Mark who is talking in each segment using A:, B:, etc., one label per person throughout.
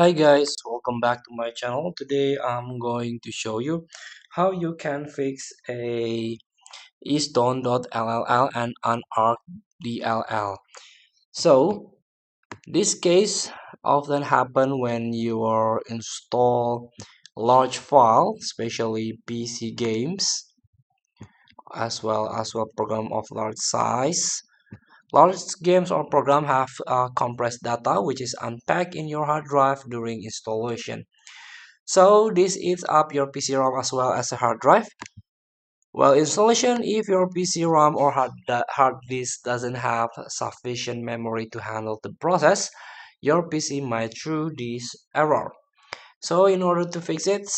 A: Hi guys, welcome back to my channel. Today I'm going to show you how you can fix a ISDone.dll and unarc.dll. So this case often happen when you are install large file, especially PC games, as well program of large size. Large games or program have compressed data which is unpacked in your hard drive during installation. So this eats up your PC ROM as well as a hard drive. Well, installation, if your PC ROM or hard disk doesn't have sufficient memory to handle the process, your PC might throw this error. So in order to fix it,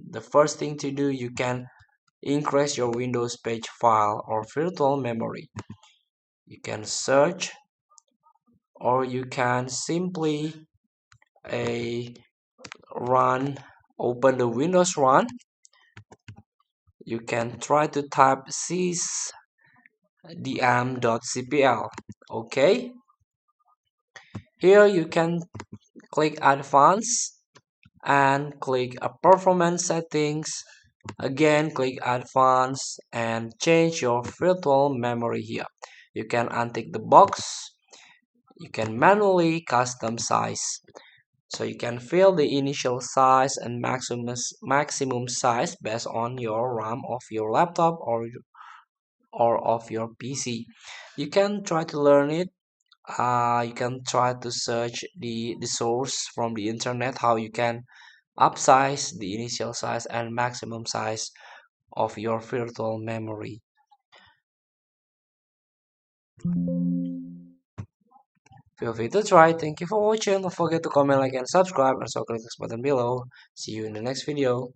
A: the first thing to do, you can increase your Windows page file or virtual memory. You can search or you can simply a run open the Windows run. You can try to type sysdm.cpl. Okay, here you can click advanced and click performance settings. Again, click advanced and change your virtual memory here. You can untick the box. You can manually custom size. So you can fill the initial size and maximum size based on your RAM of your laptop or of your PC. You can try to learn it. You can try to search the source from the internet how you can upsize the initial size and maximum size of your virtual memory. Feel free to try. Thank you for watching. Don't forget to comment, like, and subscribe, and also click this button below. See you in the next video.